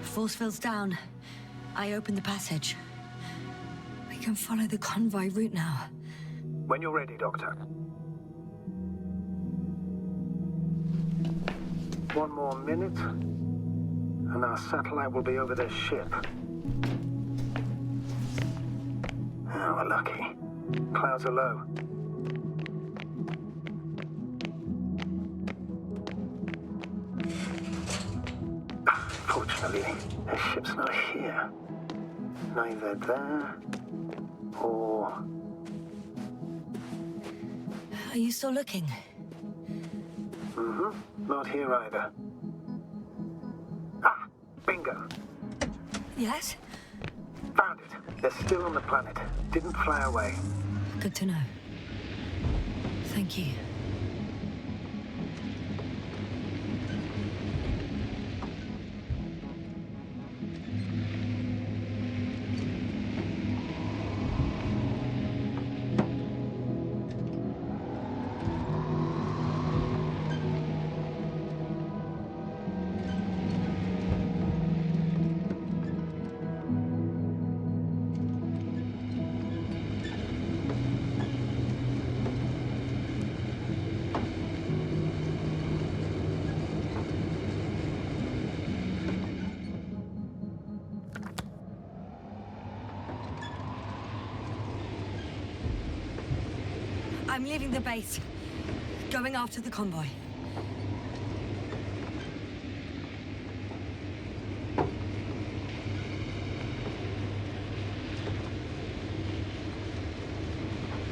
Force field's down. I opened the passage. We can follow the convoy route now. When you're ready, Doctor. One more minute, and our satellite will be over their ship. Oh, we're lucky. Clouds are low. Fortunately, their ship's not here. Neither there or... Are you still looking? Not here either. Ah! Bingo! Yes? Found it. They're still on the planet. Didn't fly away. Good to know. Thank you. I'm leaving the base. Going after the convoy.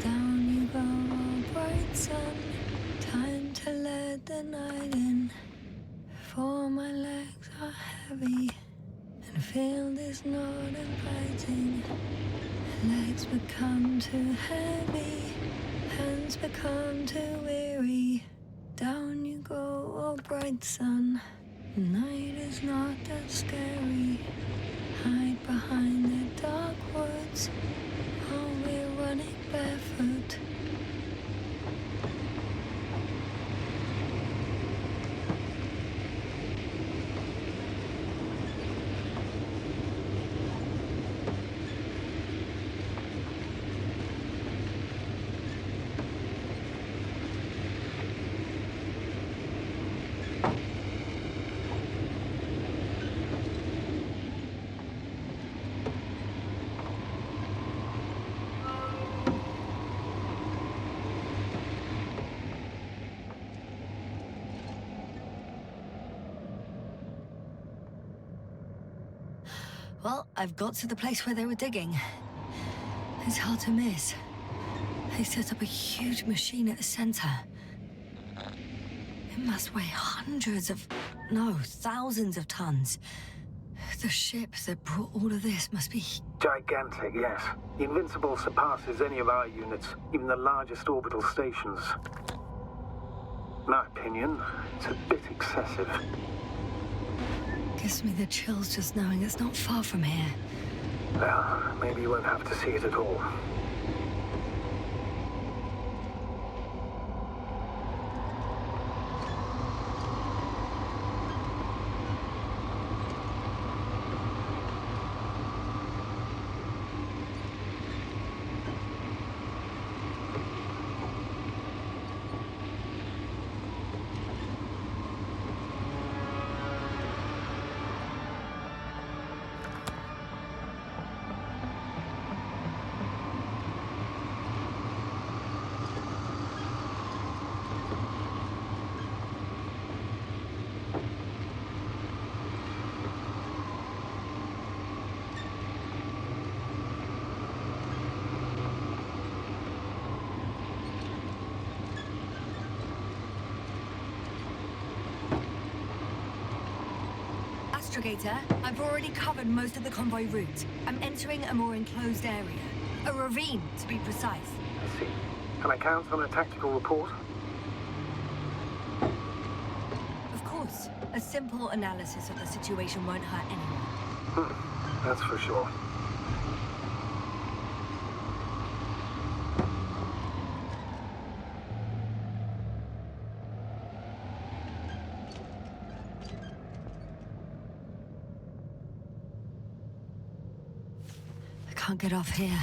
Down you go, bright sun. Time to let the night in. For my legs are heavy. And the field is not inviting. Legs become too heavy. Hands become too weary. Down you go, oh bright sun. Night is not that scary. Hide behind the dark woods. Oh, we're running barefoot. Well, I've got to the place where they were digging. It's hard to miss. They set up a huge machine at the center. It must weigh thousands of tons. The ship that brought all of this must be... Gigantic, yes. The Invincible surpasses any of our units, even the largest orbital stations. In my opinion, it's a bit excessive. Gives me the chills just knowing it's not far from here. Well, maybe you won't have to see it at all. Astrogator, I've already covered most of the convoy route. I'm entering a more enclosed area. A ravine, to be precise. I see. Can I count on a tactical report? Of course. A simple analysis of the situation won't hurt anyone. That's for sure. I can't get off here.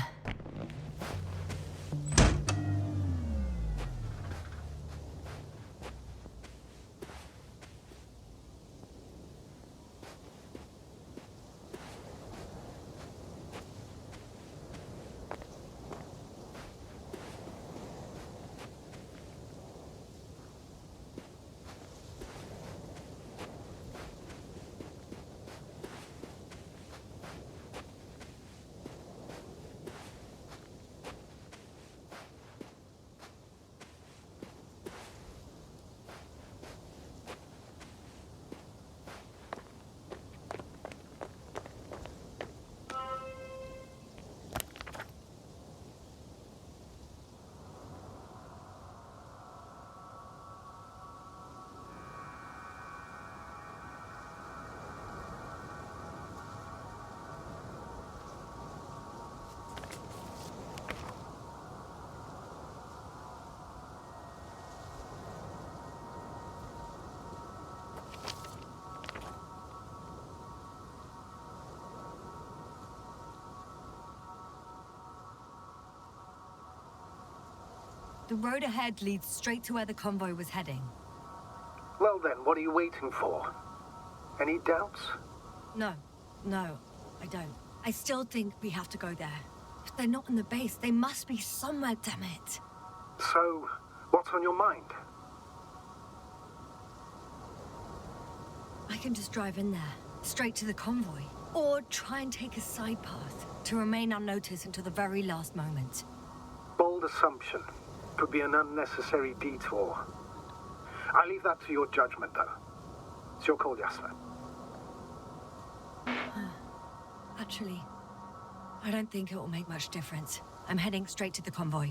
The road ahead leads straight to where the convoy was heading. Well then, what are you waiting for? Any doubts? No, I don't. I still think we have to go there. If they're not in the base, they must be somewhere, damn it. So, what's on your mind? I can just drive in there, straight to the convoy. Or try and take a side path, to remain unnoticed until the very last moment. Bold assumption. Could be an unnecessary detour. I leave that to your judgment, though. It's your call, Jasper. Actually, I don't think it will make much difference. I'm heading straight to the convoy.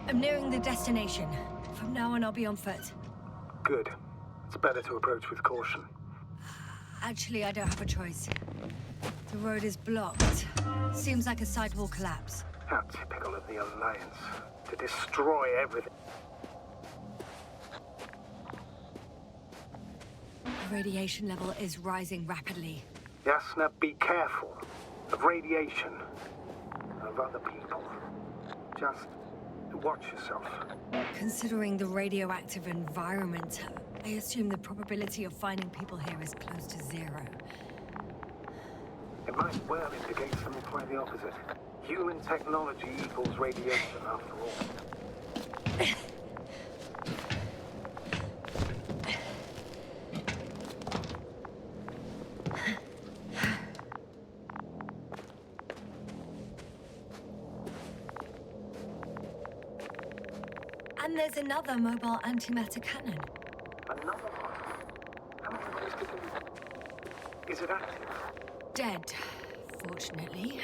I'm nearing the destination. From now on, I'll be on foot. Good. It's better to approach with caution. Actually, I don't have a choice. The road is blocked. Seems like a site will collapse. How typical of the Alliance. To destroy everything. The radiation level is rising rapidly. Yasna, be careful. Of radiation. Of other people. Just watch yourself. Considering the radioactive environment, I assume the probability of finding people here is close to zero. It might well indicate something quite the opposite. Human technology equals radiation, after all. there's another mobile antimatter cannon. Another one? How many of those could be? Is it active? Dead, fortunately.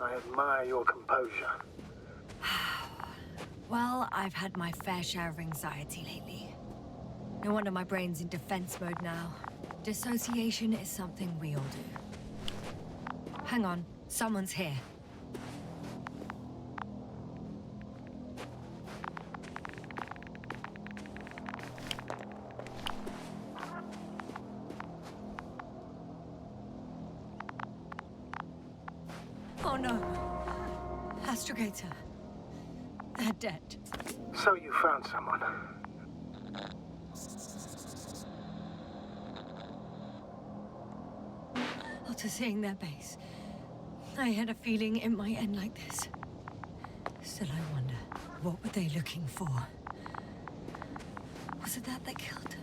I admire your composure. Well, I've had my fair share of anxiety lately. No wonder my brain's in defense mode now. Dissociation is something we all do. Hang on, someone's here. Oh no. Astrogator. They're dead. So you found someone. After seeing their base, I had a feeling it might end like this. Still, I wonder, what were they looking for? Was it that killed them?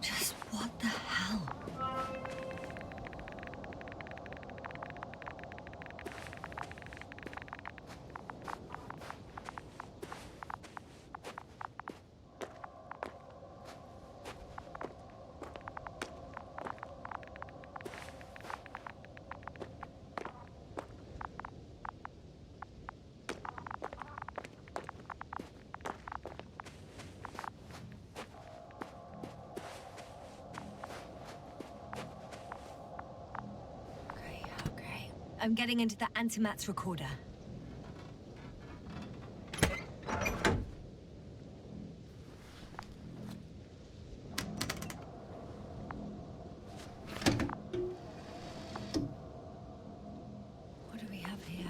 Just what the hell? I'm getting into the antimat's recorder. What do we have here?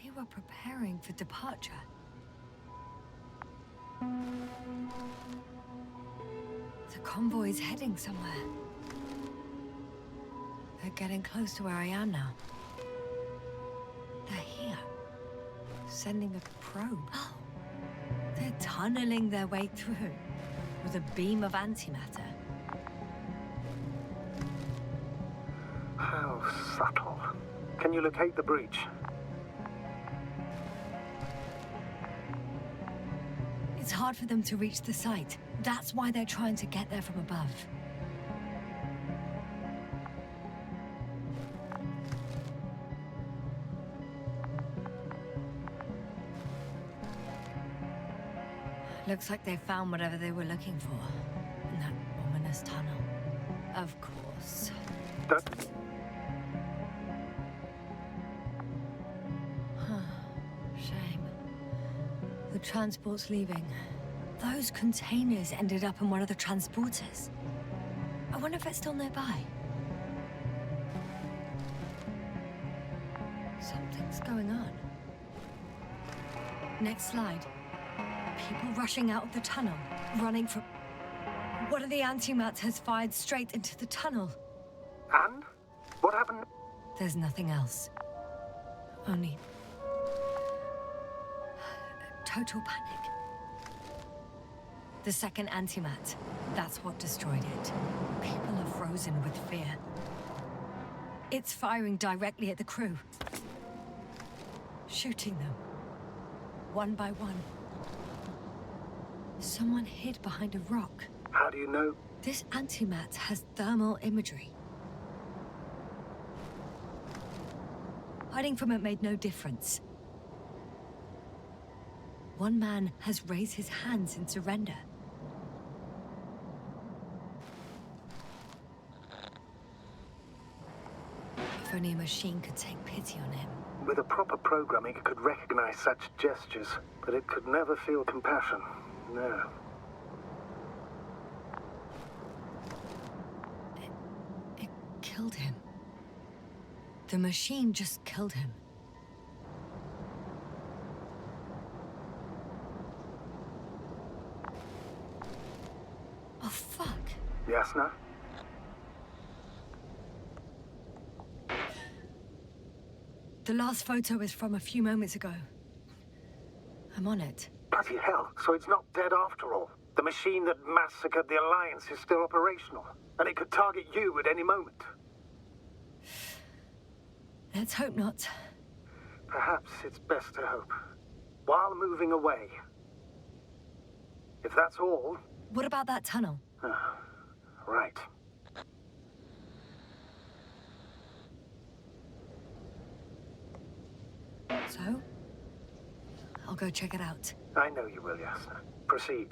They were preparing for departure. The convoy's heading somewhere. They're getting close to where I am now. They're here. Sending a probe. Oh. They're tunneling their way through with a beam of antimatter. How subtle. Can you locate the breach? It's hard for them to reach the site. That's why they're trying to get there from above. Looks like they found whatever they were looking for in that ominous tunnel. Of course. Shame. The transport's leaving. Those containers ended up in one of the transporters. I wonder if it's still nearby. Something's going on. Next slide. People rushing out of the tunnel, running from... One of the antimats has fired straight into the tunnel. And? What happened? There's nothing else. Only... total panic. The second antimat, that's what destroyed it. People are frozen with fear. It's firing directly at the crew. Shooting them. One by one. Someone hid behind a rock. How do you know? This antimat has thermal imagery. Hiding from it made no difference. One man has raised his hands in surrender. If only a machine could take pity on him. With a proper programming, it could recognize such gestures, but it could never feel compassion. No. It killed him. The machine just killed him. Oh, fuck. Yasna? The last photo is from a few moments ago. I'm on it. Bloody hell, so it's not dead after all. The machine that massacred the Alliance is still operational, and it could target you at any moment. Let's hope not. Perhaps it's best to hope. While moving away. If that's all... What about that tunnel? Right. So? I'll go check it out. I know you will, Jasna. Proceed.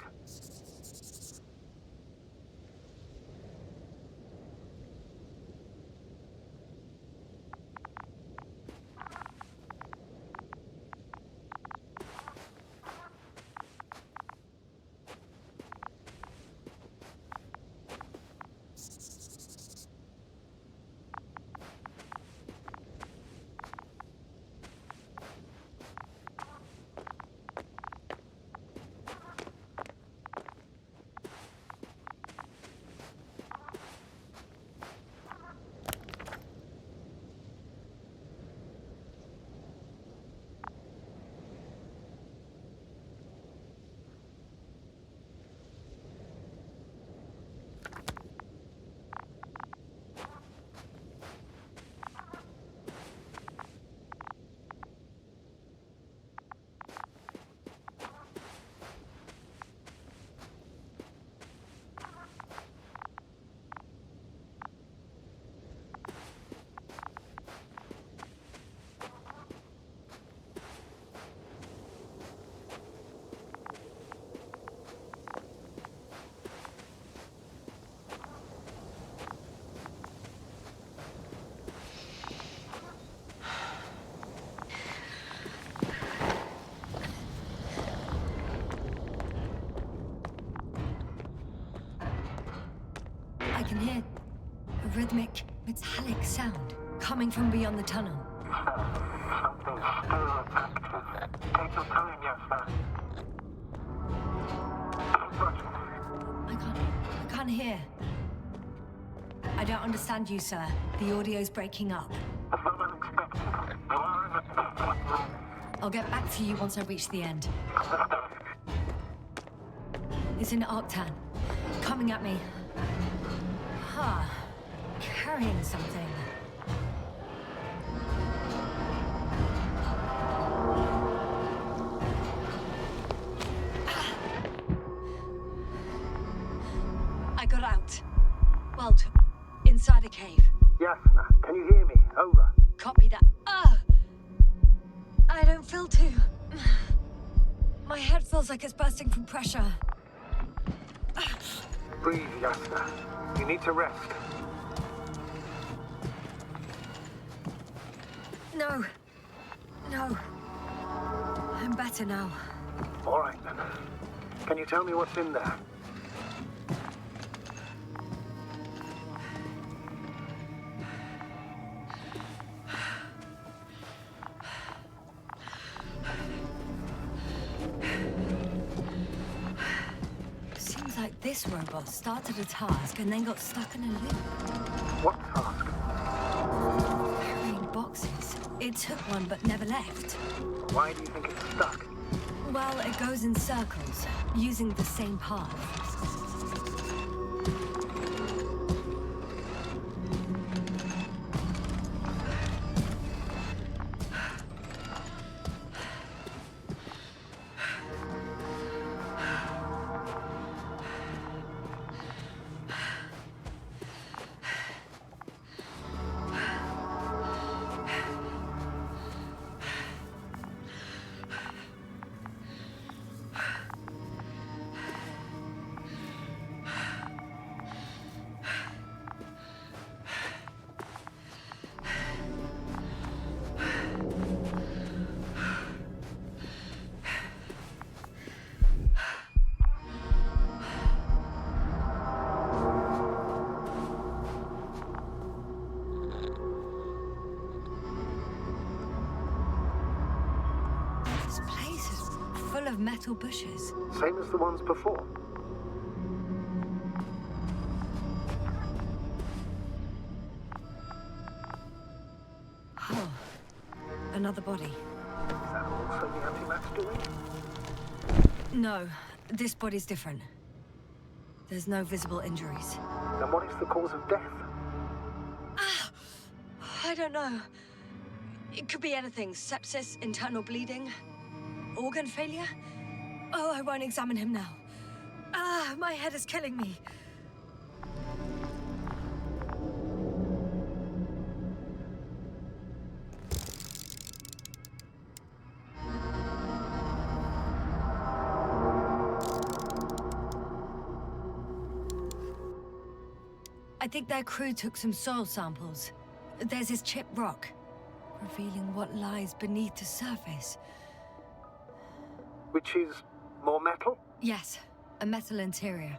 I can hear a rhythmic, metallic sound coming from beyond the tunnel. Something's still active. Take your time, Jasna. Keep watching. I can't hear. I don't understand you, sir. The audio's breaking up. It's not unexpected. You are in a... I'll get back to you once I reach the end. It's in Arctan. Coming at me. Carrying something. I got out. Well, inside a cave. Jasna, can you hear me? Over. Copy that. I don't feel too... My head feels like it's bursting from pressure. Breathe, Jasna. You need to rest. No. I'm better now. All right, then. Can you tell me what's in there? Seems like this robot started a task and then got stuck in a loop. What task? Carrying boxes. It took one but never left. Why do you think it's stuck? Well, it goes in circles, using the same path. Of metal bushes. Same as the ones before. Oh, another body. Is that also the anti-max doing? No, this body's different. There's no visible injuries. Then what is the cause of death? I don't know. It could be anything. Sepsis, internal bleeding, organ failure. Oh, I won't examine him now. Ah, my head is killing me. I think their crew took some soil samples. There's this chipped rock, revealing what lies beneath the surface. Which is more metal? Yes, a metal interior.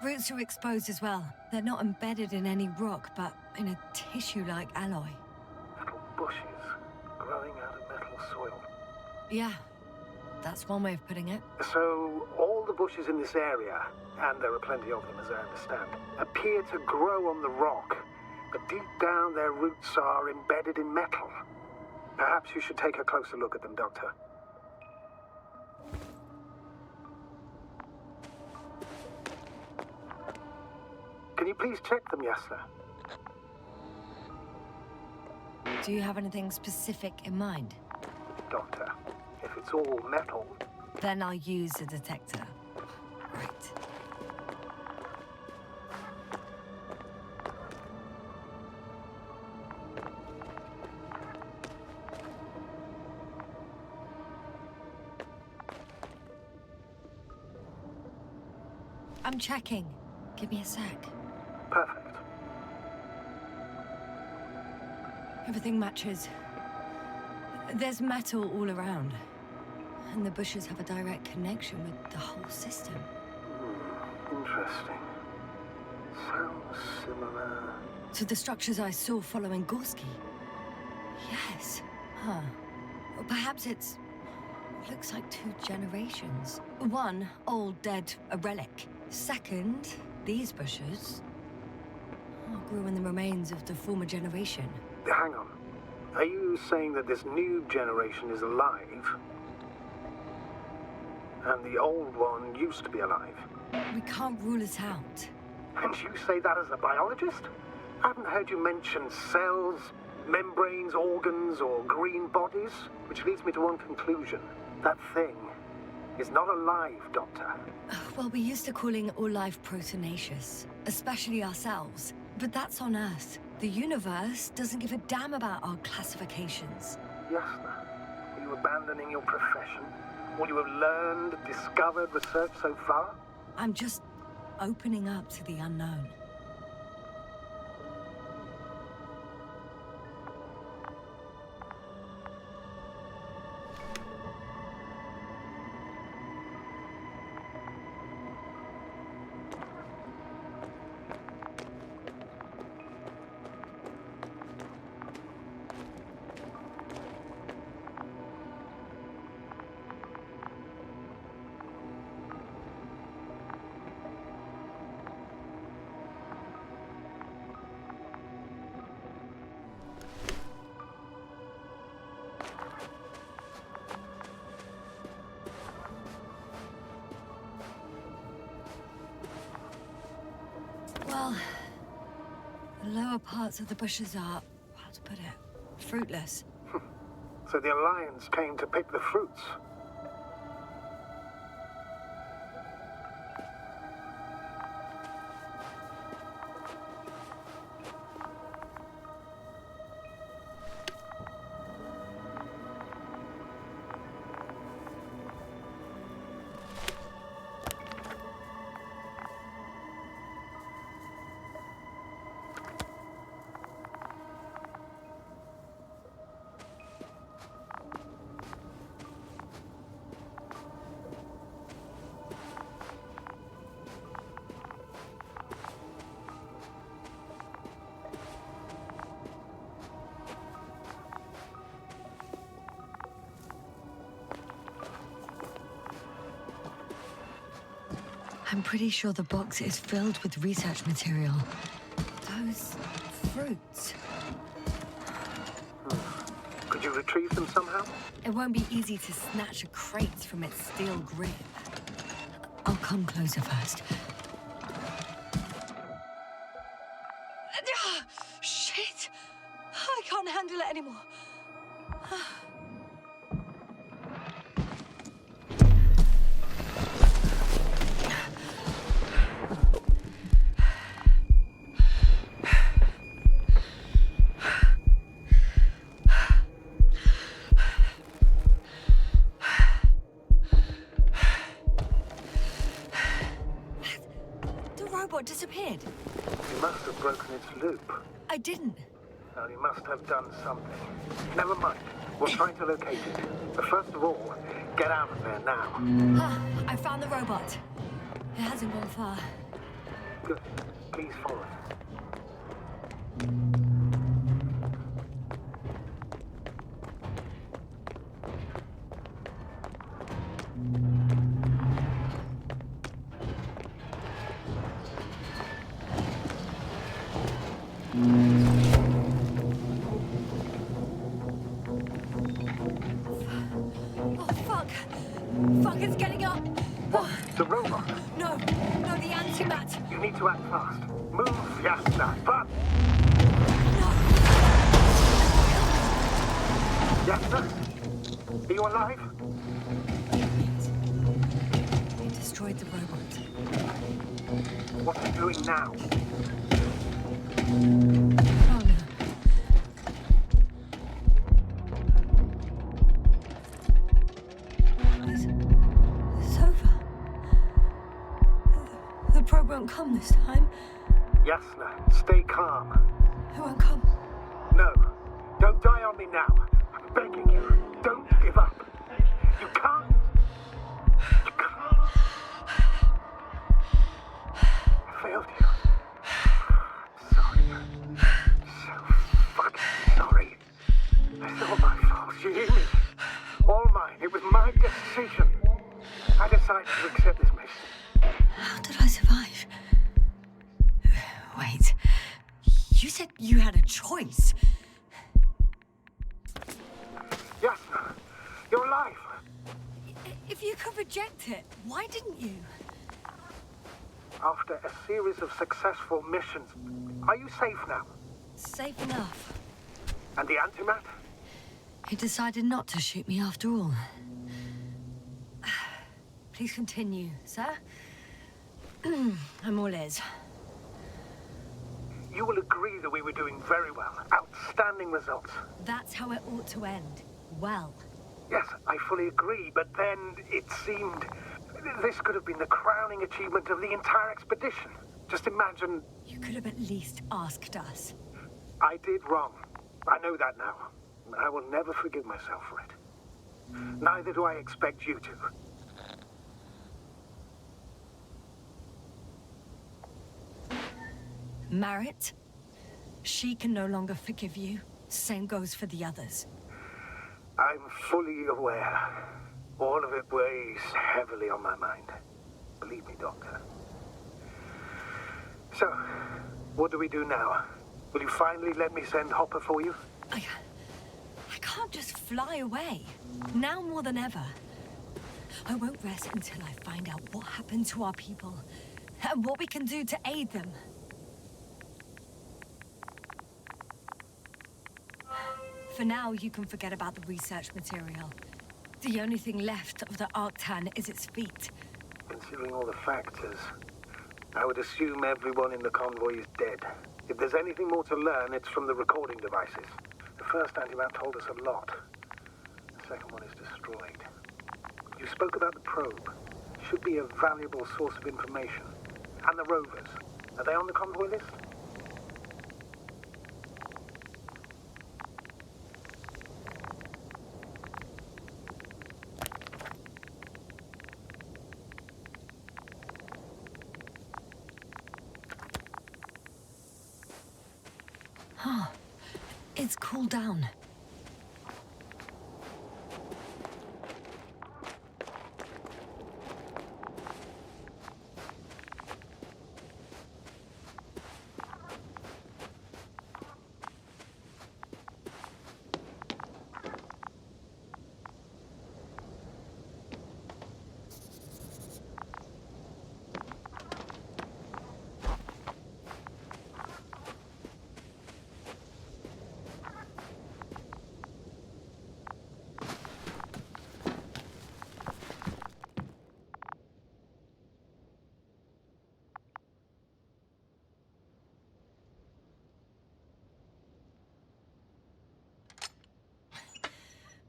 Roots are exposed as well. They're not embedded in any rock, but in a tissue-like alloy. Little bushes growing out of metal soil. Yeah, that's one way of putting it. So, all the bushes in this area, and there are plenty of them as I understand, appear to grow on the rock, but deep down their roots are embedded in metal. Perhaps you should take a closer look at them, Doctor. Can you please check them, yes, sir? Do you have anything specific in mind? Doctor, if it's all metal... Then I'll use a detector. Right. I'm checking. Give me a sec. Perfect. Everything matches. There's metal all around. And the bushes have a direct connection with the whole system. Interesting. Sounds similar... To the structures I saw following Gorski. Yes. Huh. Or perhaps it's... looks like 2 generations. One, old, dead, a relic. Second, these bushes grew in the remains of the former generation. Hang on. Are you saying that this new generation is alive? And the old one used to be alive? We can't rule it out. And you say that as a biologist? I haven't heard you mention cells, membranes, organs, or green bodies, which leads me to one conclusion. That thing is not alive, Doctor. Well, we used to calling all life proteinaceous, especially ourselves. But that's on Earth. The universe doesn't give a damn about our classifications. Yes, sir. Are you abandoning your profession? All you have learned, discovered, researched so far? I'm just opening up to the unknown. Well, the lower parts of the bushes are, how to put it, fruitless. So the Alliance came to pick the fruits. I'm pretty sure the box is filled with research material. Those fruits. Could you retrieve them somehow? It won't be easy to snatch a crate from its steel grip. I'll come closer first. Shit! I can't handle anymore. Disappeared. You must have broken its loop. I didn't. Well, you must have done something. Never mind. We'll try to locate it. But first of all, get out of there now. I found the robot. It hasn't gone far. Good. Please follow it. Fuck, it's getting up. What? The robot? No, the antimat. You need to act fast. Move, Yasna, but... No. Yasna? Are you alive? It destroyed the robot. What are you doing now? Oh no. It's over. The probe won't come this time. Yasna, stay calm. It won't come. No, don't die on me now. I'm begging you. Don't give up. You can't. You can't. I failed you. Sorry. So fucking sorry. It's all my fault. You hear me? All mine. It was my decision. I decided to accept this mission. How did I survive? Wait. You said you had a choice. Yasna, you're alive. If you could reject it, why didn't you? After a series of successful missions, are you safe now? Safe enough. And the antimat? He decided not to shoot me after all. Please continue, sir. I'm all ears. You will agree that we were doing very well. Outstanding results. That's how it ought to end. Well. Yes, I fully agree, but then it seemed... This could have been the crowning achievement of the entire expedition. Just imagine... You could have at least asked us. I did wrong. I know that now. I will never forgive myself for it. Neither do I expect you to. Marit, she can no longer forgive you. Same goes for the others. I'm fully aware. All of it weighs heavily on my mind. Believe me, Doctor. So, what do we do now? Will you finally let me send Hopper for you? I can't just fly away. Now more than ever. I won't rest until I find out what happened to our people and what we can do to aid them. For now, you can forget about the research material. The only thing left of the Arctan is its feet. Considering all the factors, I would assume everyone in the convoy is dead. If there's anything more to learn, it's from the recording devices. The first antimap told us a lot. The second one is destroyed. You spoke about the probe. Should be a valuable source of information. And the rovers. Are they on the convoy list? Huh. It's cooled down.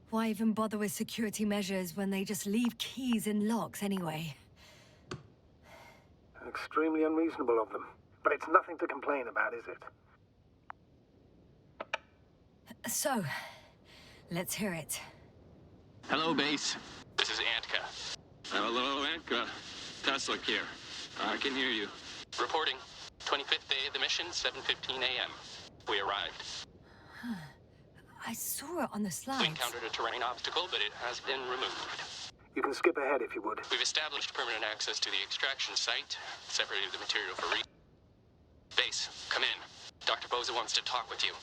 Why even bother with security measures when they just leave keys in locks anyway? Extremely unreasonable of them. But it's nothing to complain about, is it? So, let's hear it. Hello, base. This is Antka. Hello, Antka. Tesla here. I can hear you. Reporting. 25th day of the mission, 7:15 a.m. We arrived. I saw it on the We slides. encountered a terrain obstacle, but it has been removed. You can skip ahead if you would. We've established permanent access to the extraction site, separated the material for Base, come in. Dr. Boza wants to talk with you.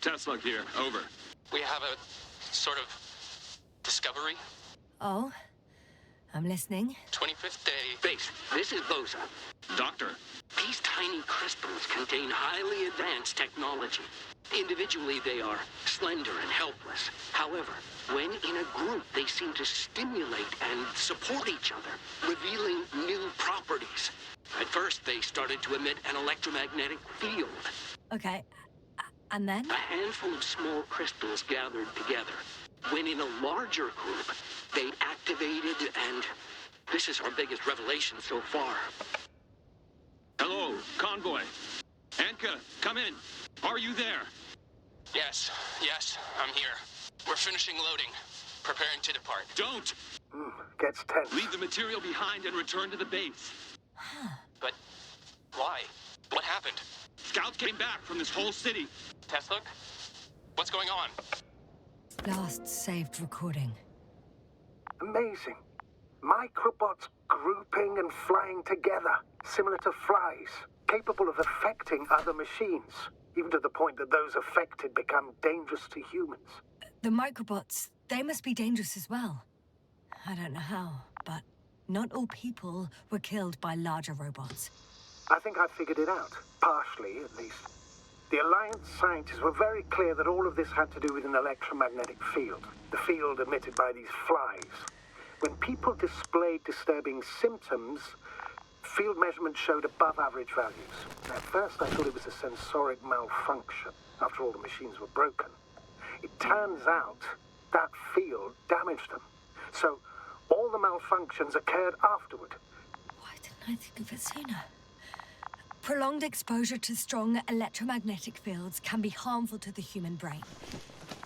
Tesla here, over. We have a sort of discovery. Oh, I'm listening. 25th day. Base, this is Boza. Doctor. These tiny crystals contain highly advanced technology. Individually, they are slender and helpless. However, when in a group, they seem to stimulate and support each other, revealing new properties. At first, they started to emit an electromagnetic field. Okay, and then? A handful of small crystals gathered together. When in a larger group, they activated, and this is our biggest revelation so far. Hello, convoy. Anka, come in. Are you there? Yes, I'm here. We're finishing loading. Preparing to depart. Don't! Gets tense. Leave the material behind and return to the base. But why? What happened? Scouts came back from this whole city. Tesla? What's going on? Last saved recording. Amazing. Microbots grouping and flying together, similar to flies, capable of affecting other machines, even to the point that those affected become dangerous to humans. The microbots, they must be dangerous as well. I don't know how, but not all people were killed by larger robots. I think I figured it out, partially at least. The Alliance scientists were very clear that all of this had to do with an electromagnetic field, the field emitted by these flies. When people displayed disturbing symptoms, field measurements showed above average values. At first I thought it was a sensoric malfunction, after all the machines were broken. It turns out that field damaged them. So all the malfunctions occurred afterward. Why didn't I think of it sooner? Prolonged exposure to strong electromagnetic fields can be harmful to the human brain.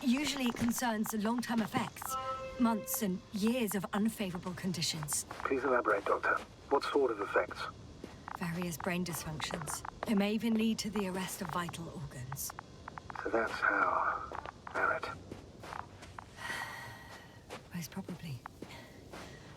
Usually it concerns the long-term effects, months and years of unfavorable conditions. Please elaborate, Doctor. What sort of effects? Various brain dysfunctions. It may even lead to the arrest of vital organs. So that's how... Barrett. Most probably.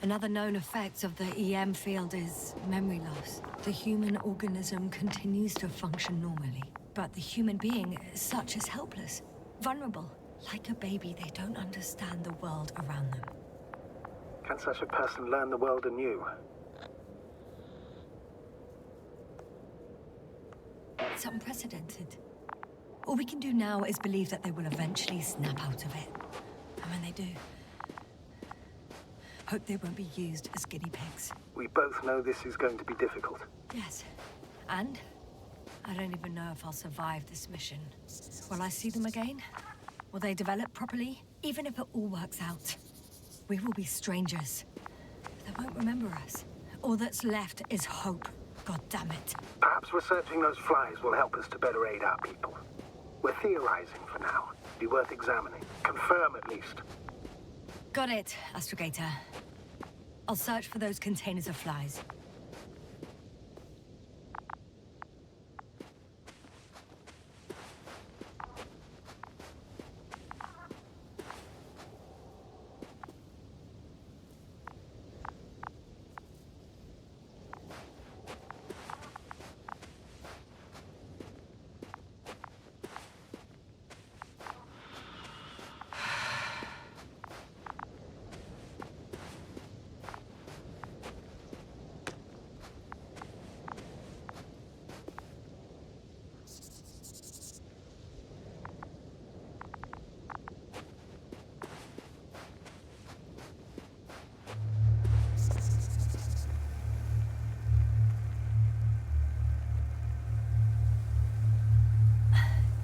Another known effect of the EM field is memory loss. The human organism continues to function normally, but the human being as such is helpless, vulnerable. Like a baby, they don't understand the world around them. Can such a person learn the world anew? It's unprecedented. All we can do now is believe that they will eventually snap out of it. And when they do, hope they won't be used as guinea pigs. We both know this is going to be difficult. Yes. And I don't even know if I'll survive this mission. Will I see them again? Will they develop properly? Even if it all works out, we will be strangers. They won't remember us. All that's left is hope. God damn it. Perhaps researching those flies will help us to better aid our people. We're theorizing for now. Be worth examining. Confirm at least. Got it, Astrogator. I'll search for those containers of flies.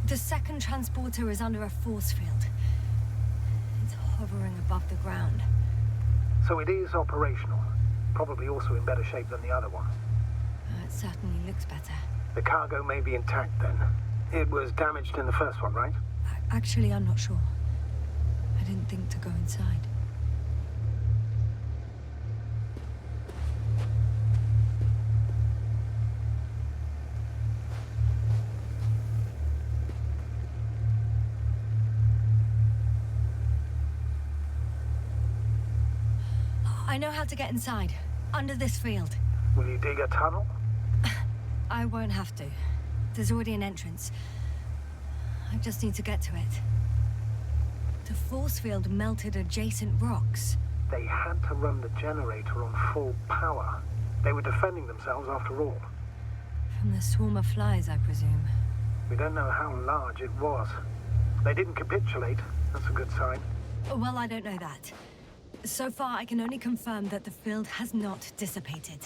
The second transporter is under a force field. It's hovering above the ground. So it is operational. Probably also in better shape than the other one. It certainly looks better. The cargo may be intact then. It was damaged in the first one, right? Actually, I'm not sure. I didn't think to go inside. I know how to get inside. Under this field. Will you dig a tunnel? I won't have to. There's already an entrance. I just need to get to it. The force field melted adjacent rocks. They had to run the generator on full power. They were defending themselves after all. From the swarm of flies, I presume. We don't know how large it was. They didn't capitulate. That's a good sign. Well, I don't know that. So far, I can only confirm that the field has not dissipated.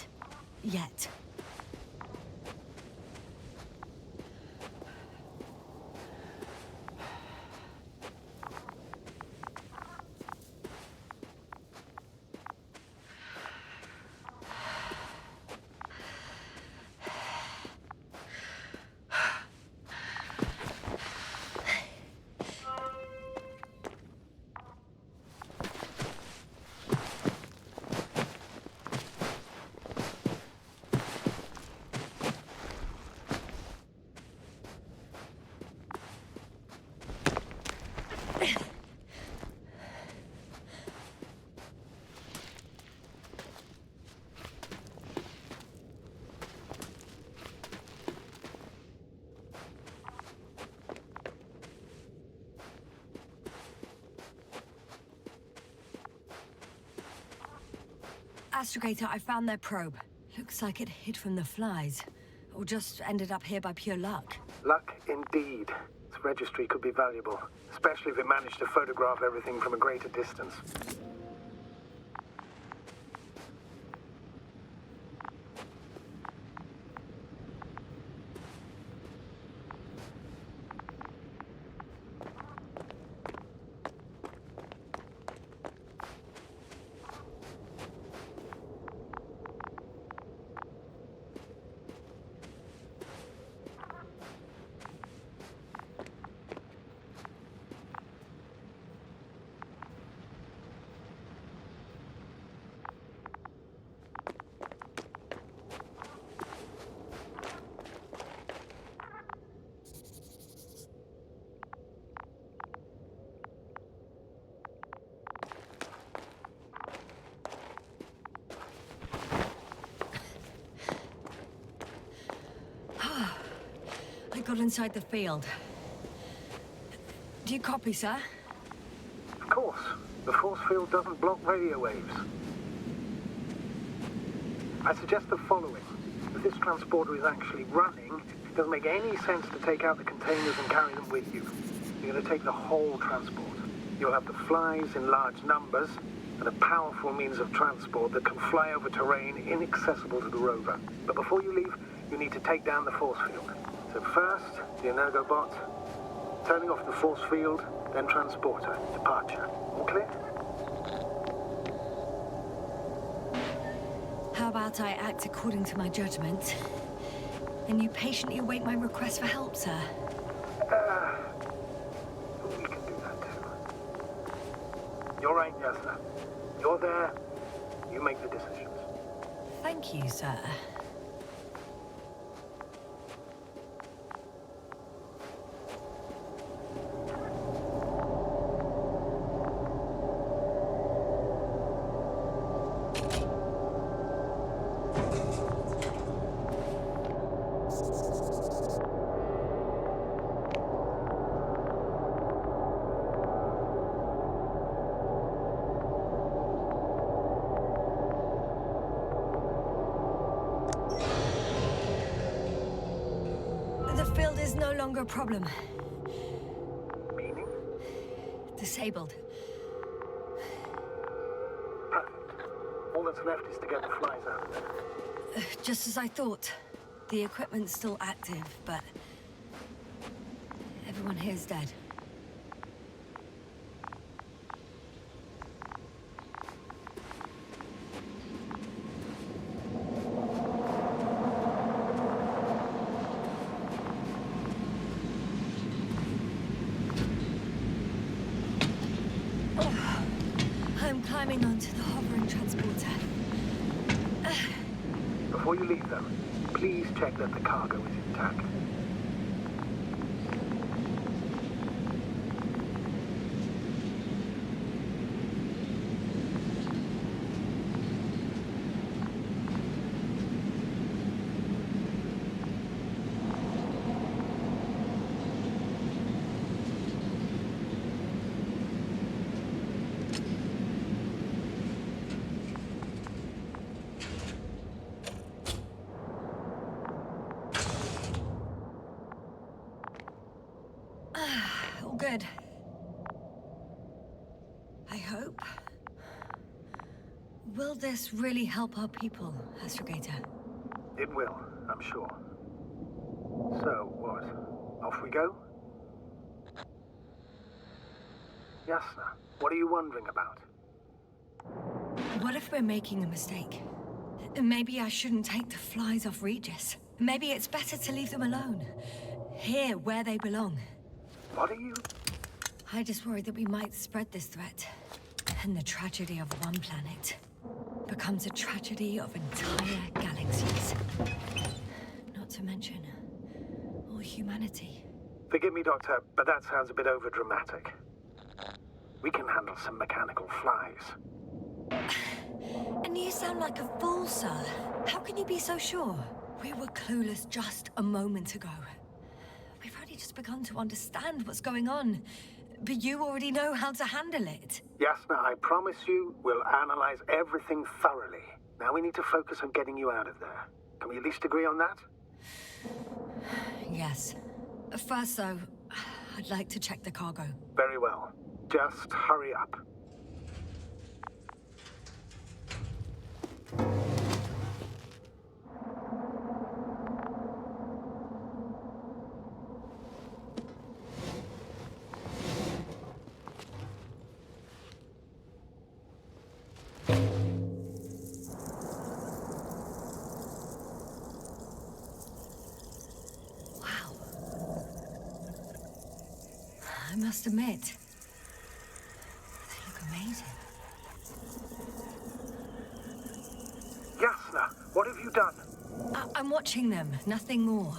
Yet. Astrogator, I found their probe. Looks like it hid from the flies. Or just ended up here by pure luck. Luck indeed. This registry could be valuable, especially if it managed to photograph everything from a greater distance. I got inside the field. Do you copy, sir? Of course. The force field doesn't block radio waves. I suggest the following. If this transporter is actually running, it doesn't make any sense to take out the containers and carry them with you. You're going to take the whole transport. You'll have the flies in large numbers, and a powerful means of transport that can fly over terrain inaccessible to the rover. But before you leave, you need to take down the force field. So first, the Energobot, turning off the force field, then transporter, departure. All clear? How about I act according to my judgment, and you patiently await my request for help, sir? We can do that too. You're right, Yasna. You're there, you make the decisions. Thank you, sir. No longer a problem. Meaning? Disabled. Perfect. All that's left is to get the flies out of there. Just as I thought. The equipment's still active, but everyone here's dead. I'm climbing onto the hovering transporter. Before you leave, though, please check that the cargo is intact. All good. I hope. Will this really help our people, Astrogator? It will, I'm sure. So, what? Off we go? Yasna, what are you wondering about? What if we're making a mistake? Maybe I shouldn't take the flies off Regis. Maybe it's better to leave them alone. Here, where they belong. What are you... I just worry that we might spread this threat. And the tragedy of one planet becomes a tragedy of entire galaxies. Not to mention, all humanity. Forgive me, Doctor, but that sounds a bit overdramatic. We can handle some mechanical flies. And you sound like a fool, sir. How can you be so sure? We were clueless just a moment ago. We've only just begun to understand what's going on. But you already know how to handle it. Yasna, I promise you, we'll analyze everything thoroughly. Now we need to focus on getting you out of there. Can we at least agree on that? Yes. First, though, I'd like to check the cargo. Very well. Just hurry up. I must admit, they look amazing. Yasna, what have you done? I'm watching them, nothing more.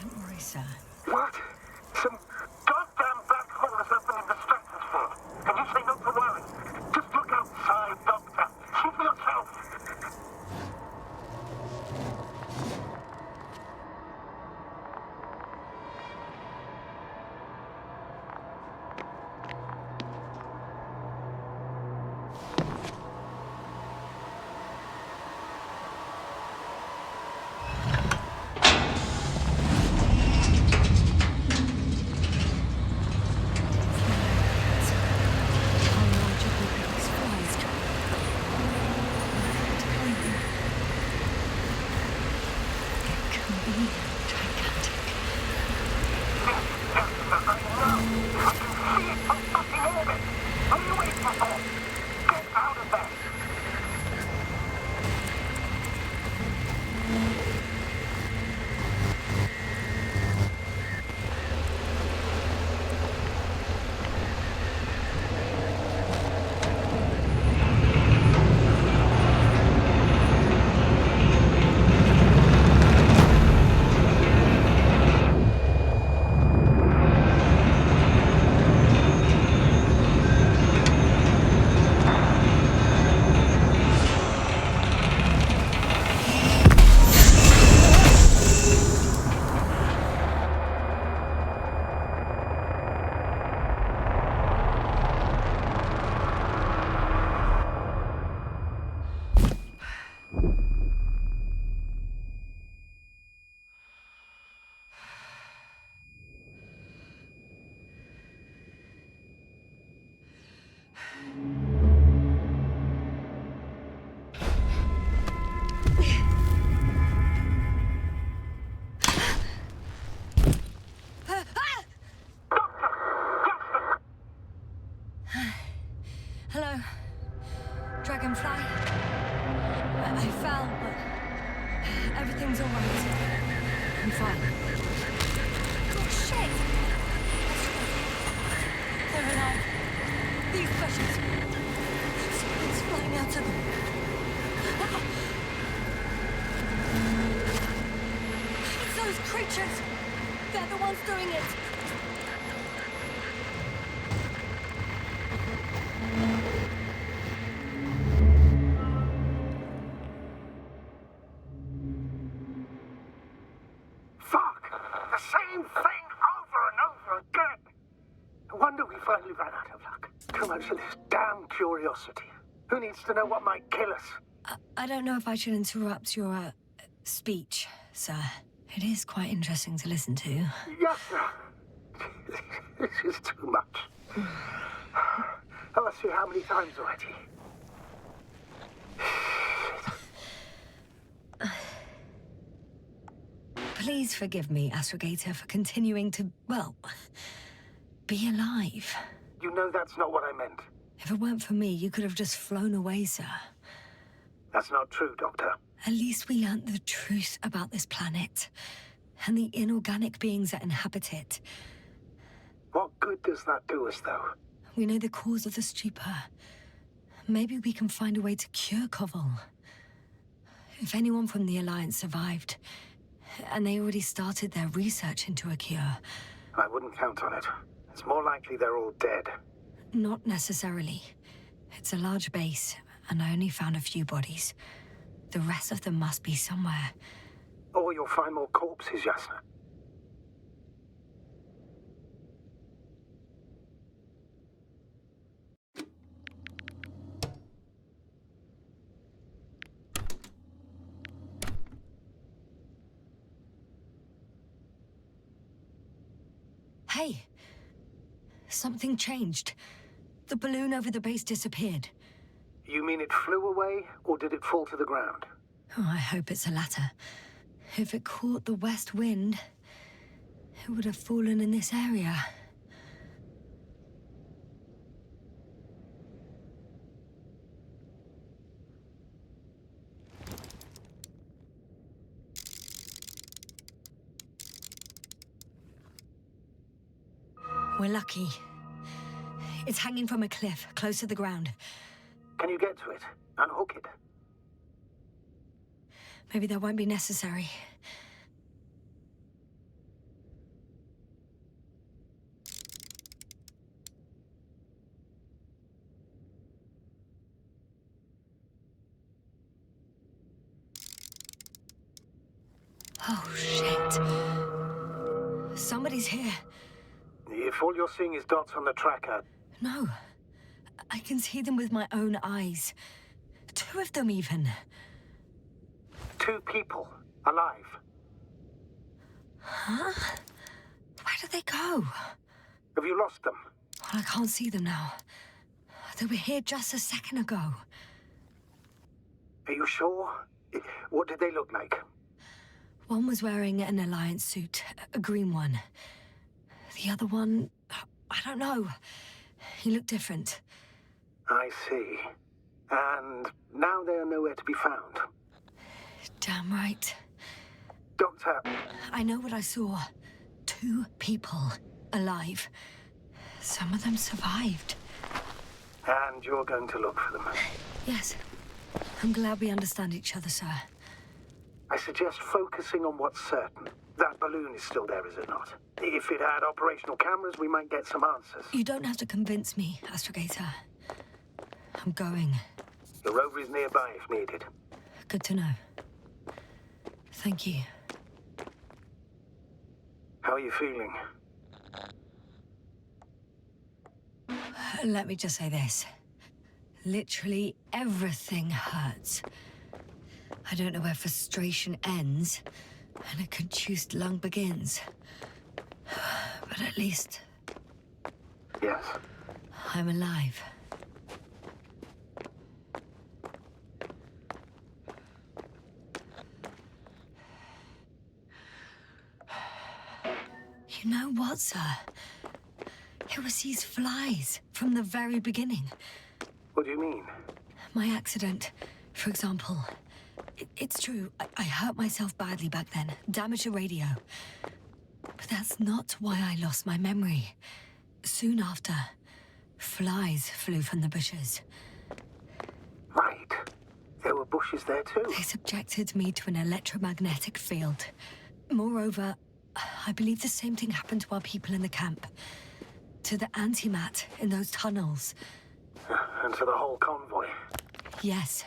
Don't worry, sir. What? Some goddamn black hole has opened in the stratosphere. And you say not to worry. Just look outside, Doctor. See for yourself. Hello, Dragonfly. I fell, but everything's all right. I'm fine. Oh, shit! They're alive. These precious. creatures! They're the ones doing it! Fuck! The same thing over and over again! No wonder we finally ran out of luck. Too much of this damn curiosity. Who needs to know what might kill us? I don't know if I should interrupt your, speech, sir. It is quite interesting to listen to. Yes, sir. This is too much. I've asked you how many times already? Please forgive me, Astrogator, for continuing to, well, be alive. You know that's not what I meant. If it weren't for me, you could have just flown away, sir. That's not true, Doctor. At least we learnt the truth about this planet and the inorganic beings that inhabit it. What good does that do us, though? We know the cause of the stupor. Maybe we can find a way to cure Koval. If anyone from the Alliance survived, and they already started their research into a cure. I wouldn't count on it. It's more likely they're all dead. Not necessarily. It's a large base, and I only found a few bodies. The rest of them must be somewhere. Or you'll find more corpses, Yasna. Hey! Something changed. The balloon over the base disappeared. You mean it flew away, or did it fall to the ground? Oh, I hope it's the latter. If it caught the west wind, it would have fallen in this area. We're lucky. It's hanging from a cliff, close to the ground. Can you get to it? Unhook it? Maybe that won't be necessary. Oh, shit. Somebody's here. If all you're seeing is dots on the tracker... No. I can see them with my own eyes. 2 of them, even. 2 people. Alive. Huh? Where did they go? Have you lost them? Well, I can't see them now. They were here just a second ago. Are you sure? What did they look like? One was wearing an Alliance suit, a green one. The other one, I don't know. He looked different. I see. And now they are nowhere to be found. Damn right. Doctor... I know what I saw. 2 people alive. Some of them survived. And you're going to look for them? Yes. I'm glad we understand each other, sir. I suggest focusing on what's certain. That balloon is still there, is it not? If it had operational cameras, we might get some answers. You don't have to convince me, Astrogator. I'm going. The rover is nearby if needed. Good to know. Thank you. How are you feeling? Let me just say this. Literally everything hurts. I don't know where frustration ends and a contused lung begins. But at least... Yes. I'm alive. You know what, sir? It was these flies from the very beginning. What do you mean? My accident, for example. It's true, I hurt myself badly back then, damaged a radio. But that's not why I lost my memory. Soon after, flies flew from the bushes. Right. There were bushes there too. They subjected me to an electromagnetic field. Moreover, I believe the same thing happened to our people in the camp. To the antimat in those tunnels. And to the whole convoy. Yes.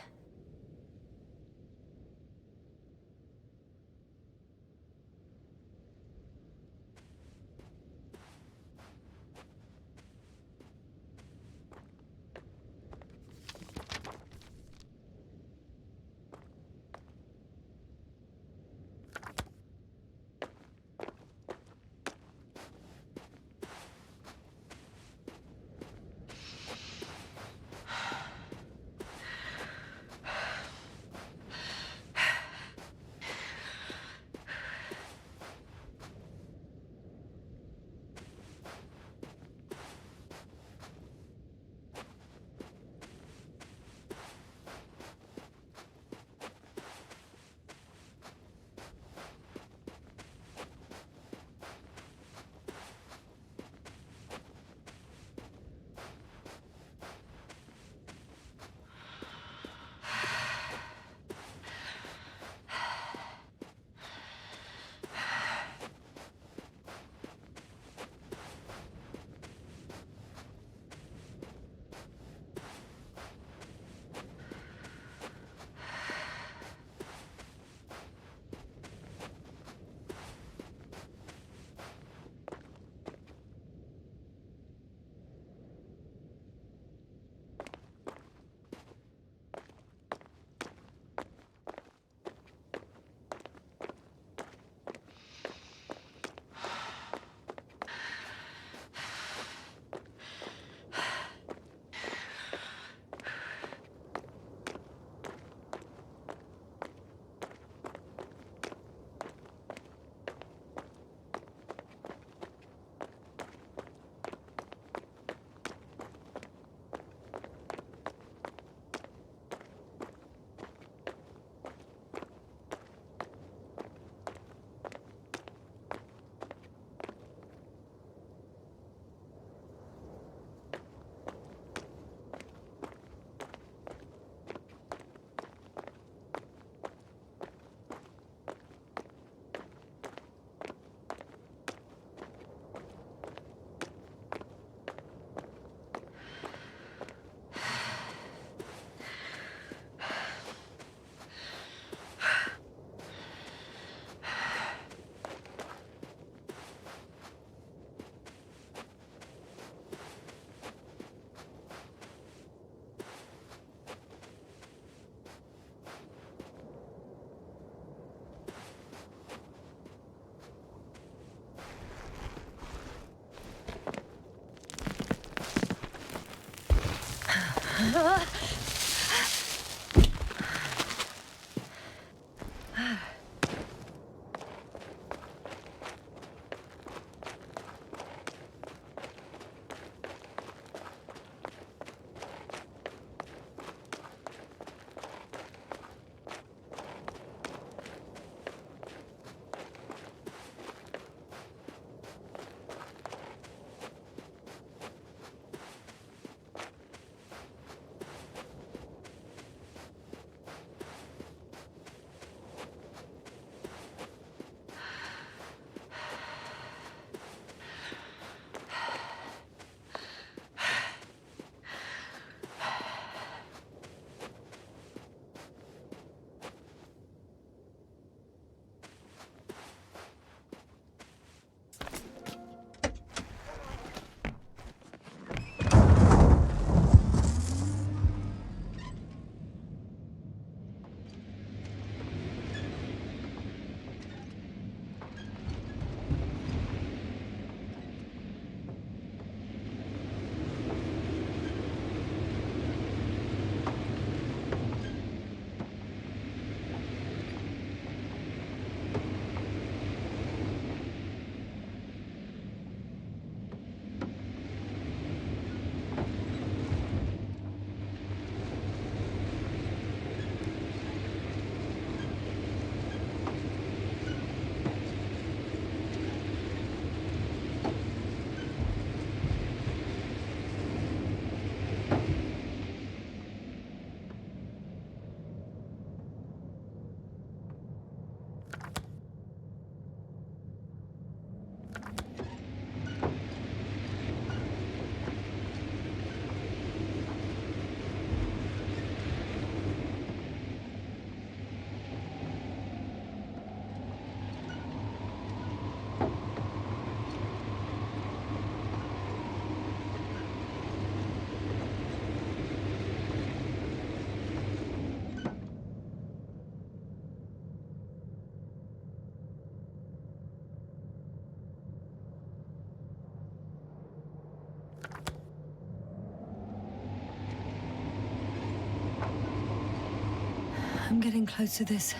I'm getting close to this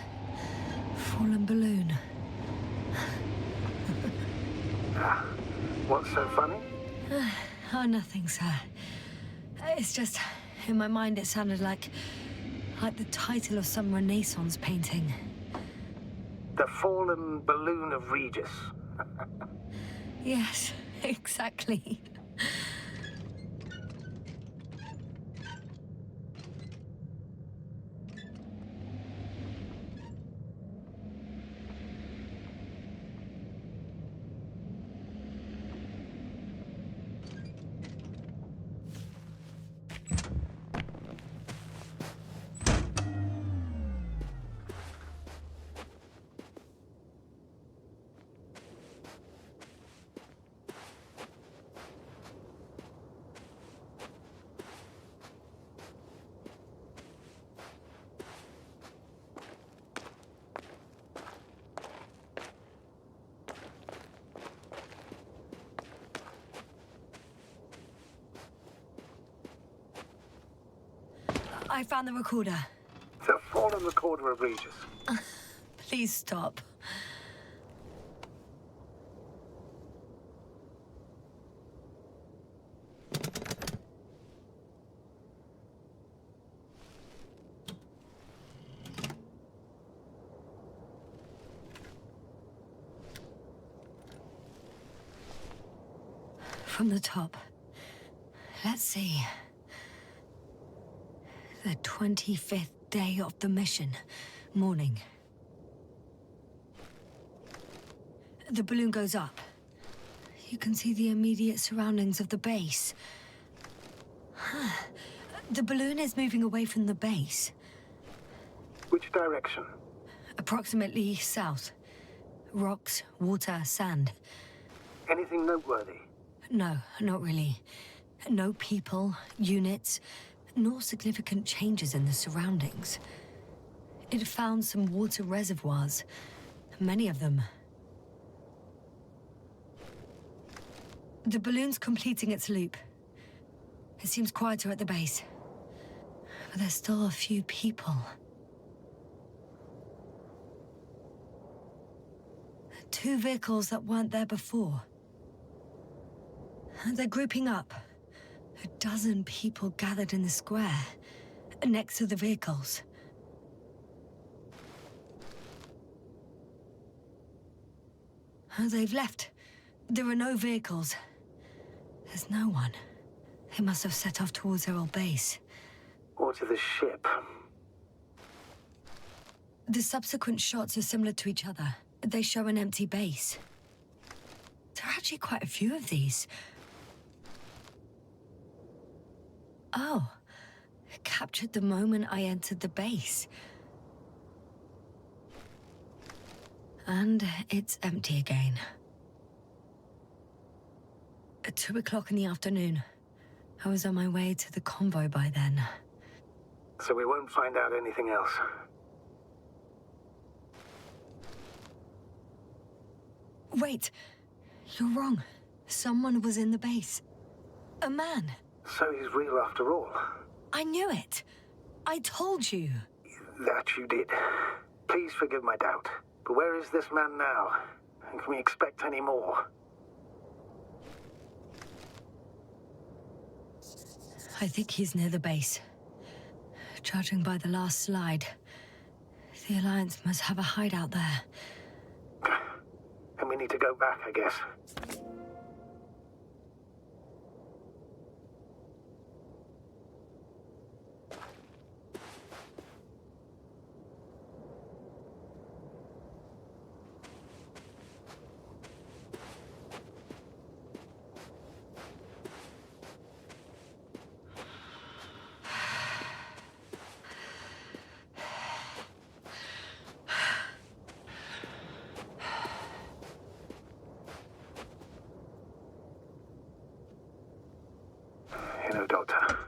fallen balloon. What's so funny? Oh, nothing, sir. It's just, in my mind it sounded like the title of some Renaissance painting. The Fallen Balloon of Regis. Yes, exactly. I found the recorder. The Fallen Recorder of Regis. Please stop. From the top. Let's see. The 25th day of the mission. Morning. The balloon goes up. You can see the immediate surroundings of the base. The balloon is moving away from the base. Which direction? Approximately south. Rocks, water, sand. Anything noteworthy? No, not really. No people, units, nor significant changes in the surroundings. It found some water reservoirs, many of them. The balloon's completing its loop. It seems quieter at the base. But there's still a few people. Two vehicles that weren't there before. They're grouping up. A dozen people gathered in the square, next to the vehicles. They've left. There are no vehicles. There's no one. They must have set off towards their old base. Or to the ship. The subsequent shots are similar to each other. They show an empty base. There are actually quite a few of these. Oh, it captured the moment I entered the base. And it's empty again. At 2 o'clock in the afternoon. I was on my way to the convoy by then. So we won't find out anything else. Wait, you're wrong. Someone was in the base. A man. So he's real after all. I knew it. I told you. That you did. Please forgive my doubt. But where is this man now? And can we expect any more? I think he's near the base. Judging by the last slide, the Alliance must have a hideout there. And we need to go back, I guess. You know, Doctor,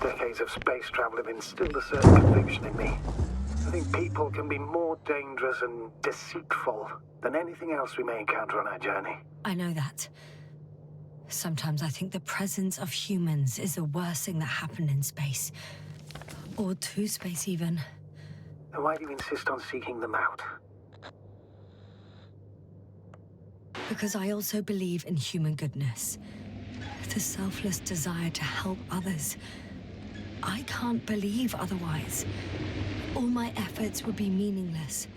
decades of space travel have instilled a certain conviction in me. I think people can be more dangerous and deceitful than anything else we may encounter on our journey. I know that. Sometimes I think the presence of humans is the worst thing that happened in space. Or to space, even. Then why do you insist on seeking them out? Because I also believe in human goodness. The selfless desire to help others. I can't believe otherwise. All my efforts would be meaningless.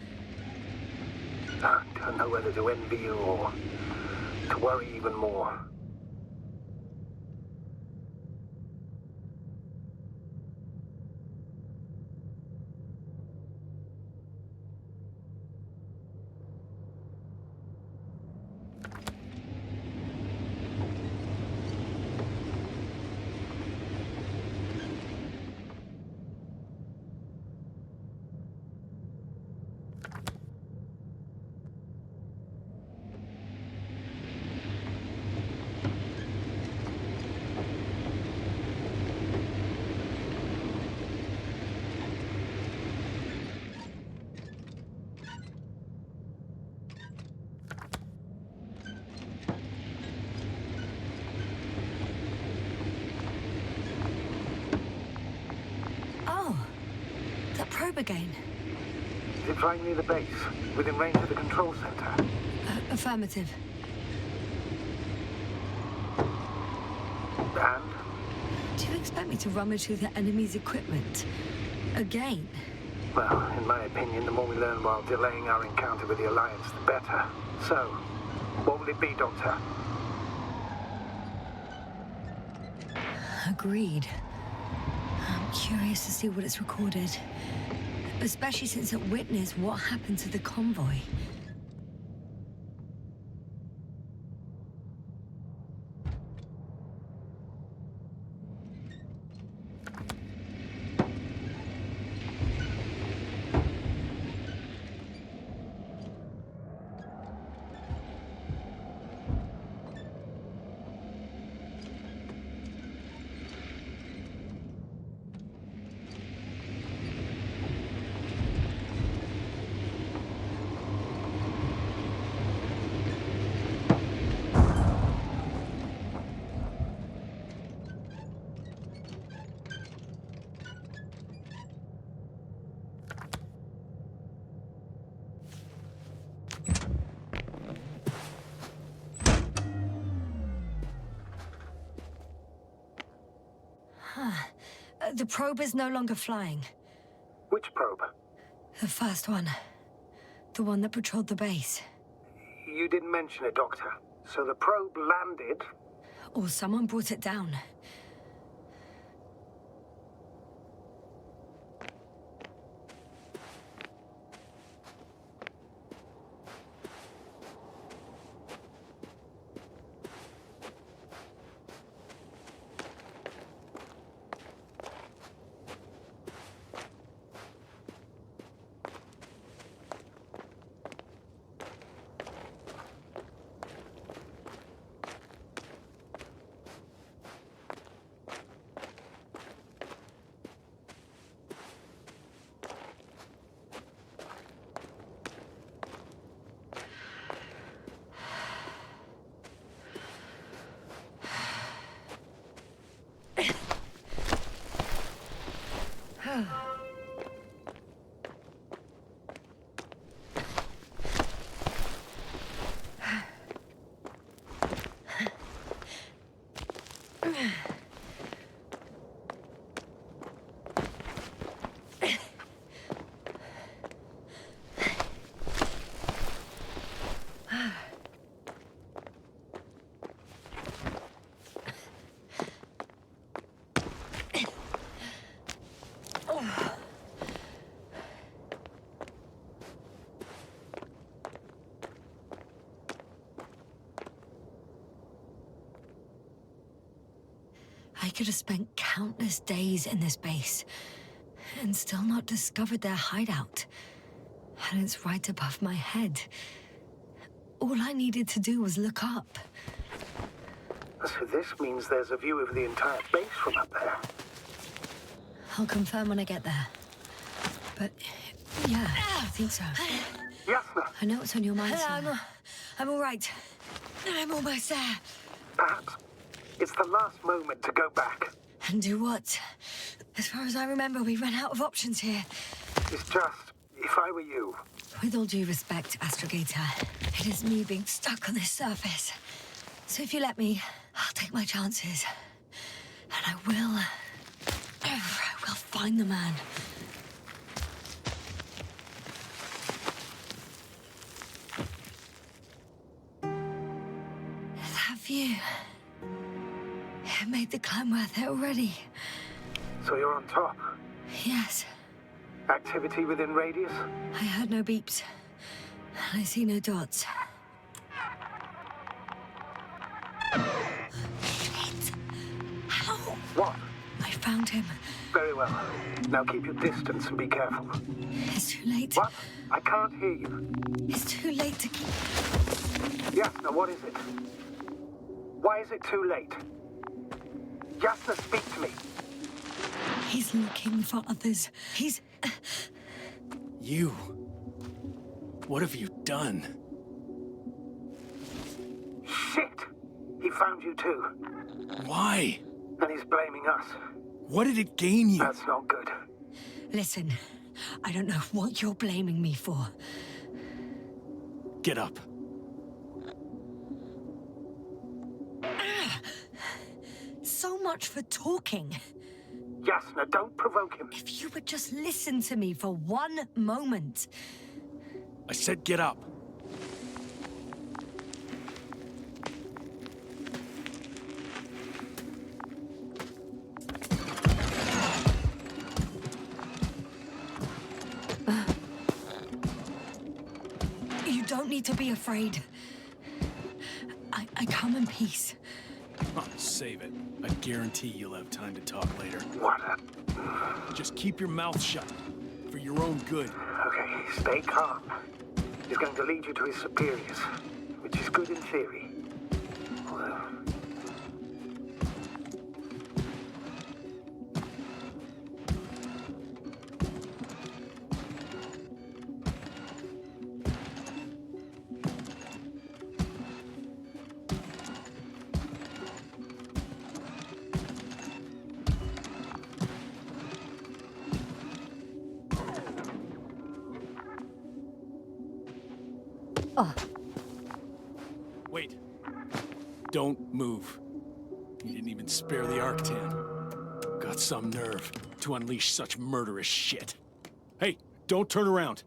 I don't know whether to envy you or to worry even more. Probe again. Is it right near the base, within range of the control center? Affirmative. And? Do you expect me to rummage through the enemy's equipment? Again? Well, in my opinion, the more we learn while delaying our encounter with the Alliance, the better. So, what will it be, Doctor? Agreed. I'm curious to see what it's recorded. Especially since it witnessed what happened to the convoy. The probe is no longer flying. Which probe? The first one. The one that patrolled the base. You didn't mention it, Doctor. So the probe landed... Or someone brought it down. I could have spent countless days in this base and still not discovered their hideout. And it's right above my head. All I needed to do was look up. So this means there's a view of the entire base from up there. I'll confirm when I get there. But, yeah, I think so. Yasna, I know what's on your mind, sir. I'm all right. I'm almost there. perhaps it's the last moment to go back. And do what? As far as I remember, we ran out of options here. is just, if I were you. With all due respect, Astrogator, it is me being stuck on this surface. So if you let me, I'll take my chances. And I will find the man. That view, it made the climb worth it already. So you're on top. Yes, Activity within radius? I heard no beeps. And I see no dots. Shit! How? What? I found him. Very well. Now keep your distance and be careful. It's too late. What? I can't hear you. It's too late to keep... Yasna, what is it? Why is it too late? Yasna, speak to me. He's looking for others. He's... You... What have you done? Shit! He found you too. Why? And he's blaming us. What did it gain you? That's not good. Listen, I don't know what you're blaming me for. Get up. So much for talking. Yasna, don't provoke him. If you would just listen to me for one moment. I said get up. You don't need to be afraid. I come in peace. Oh, save it. I guarantee you'll have time to talk later. What? Just keep your mouth shut. For your own good. Okay, stay calm. He's going to lead you to his superiors, which is good in theory. Although... Wait. Don't move. You didn't even spare the Arctan. Got some nerve to unleash such murderous shit. Hey, don't turn around.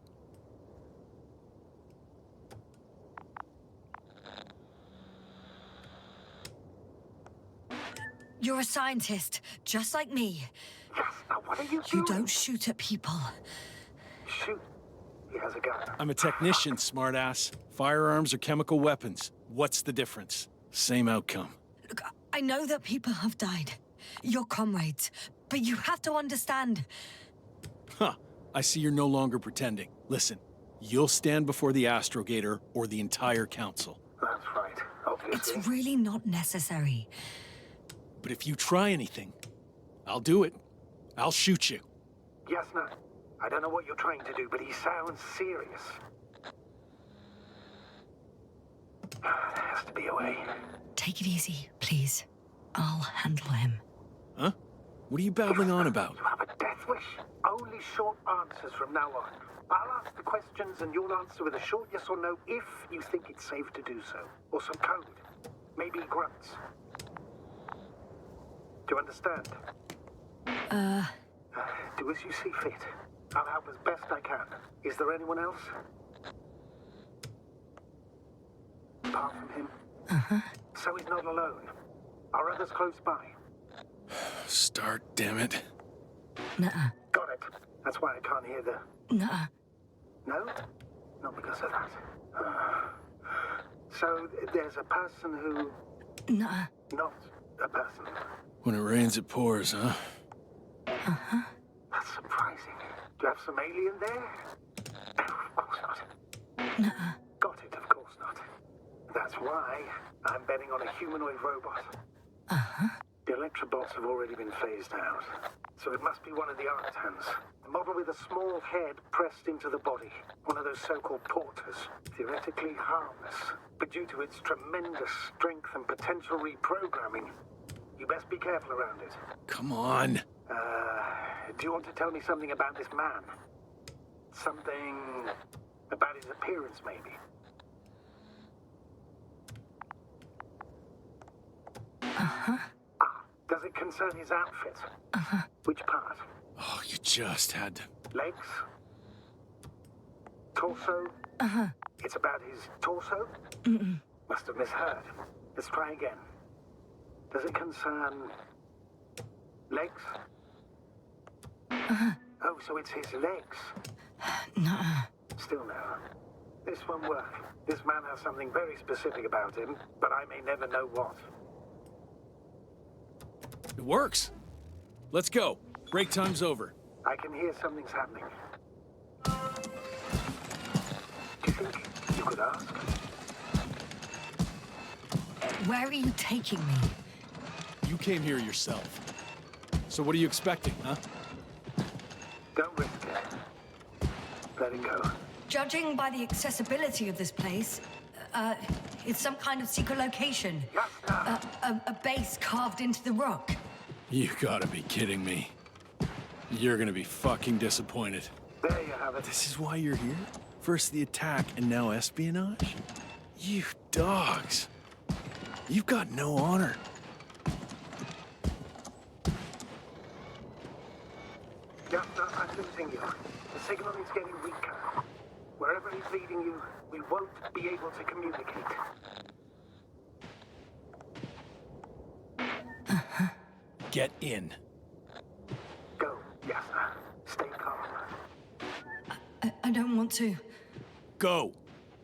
You're a scientist, just like me. Yasna, what are you doing? You don't shoot at people. Shoot. He has a gun. I'm a technician, smartass. Firearms are chemical weapons. What's the difference? Same outcome. Look, I know that people have died. Your comrades. But you have to understand. Huh. I see you're no longer pretending. Listen, you'll stand before the Astrogator or the entire council. That's right, obviously. It's really not necessary. But if you try anything, I'll do it. I'll shoot you. Yasna, I don't know what you're trying to do, but he sounds serious. There has to be a way. Take it easy, please. I'll handle him. Huh? What are you babbling on about? You have a death wish? Only short answers from now on. I'll ask the questions and you'll answer with a short yes or no if you think it's safe to do so. Or some code. Maybe grunts. Do you understand? Do as you see fit. I'll help as best I can. Is there anyone else? Apart from him? Uh-huh. So he's not alone. Are others close by? Start, damn it. Nuh-uh. Got it. That's why I can't hear the... Nuh-uh. No? Not because of that. So there's a person who... Nuh-uh. Not a person. When it rains, it pours, huh? Uh-huh. That's surprising. Do you have some alien there? Of course not. Nuh-uh. Got it, of course not. That's why I'm betting on a humanoid robot. Uh-huh. The Electrobots have already been phased out. So it must be one of the Arctans. A model with a small head pressed into the body. One of those so-called porters. Theoretically harmless. But due to its tremendous strength and potential reprogramming, you best be careful around it. Come on. Do you want to tell me something about this man? Something about his appearance, maybe. Does it concern his outfit? Which part? Oh, you just had to... Legs? Torso? It's about his torso? Must have misheard. Let's try again. Does it concern... legs? Oh, so it's his legs. No. Still no. This won't work. This man has something very specific about him, but I may never know what. It works. Let's go. Break time's over. I can hear something's happening. Do you think you could ask? Where are you taking me? You came here yourself. So what are you expecting, huh? Don't risk it. Let it go. Judging by the accessibility of this place, it's some kind of secret location. A base carved into the rock. You gotta be kidding me. You're gonna be fucking disappointed. There you have it. This is why you're here? First the attack and now espionage? You dogs. You've got no honor. I'm losing you. The signal is getting weaker. Wherever he's leading you, we won't be able to communicate. Get in. Go, Yasna. Stay calm. I don't want to. Go.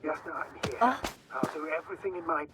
Yasna, I'm here. I'll do everything in my...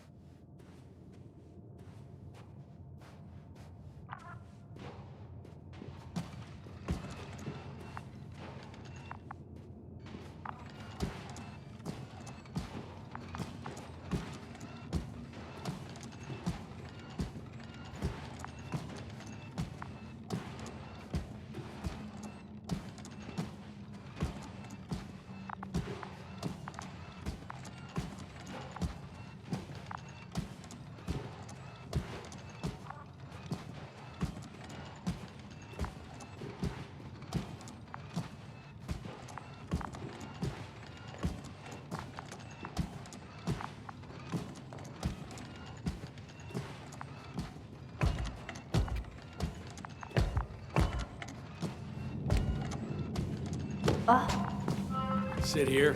Sit here.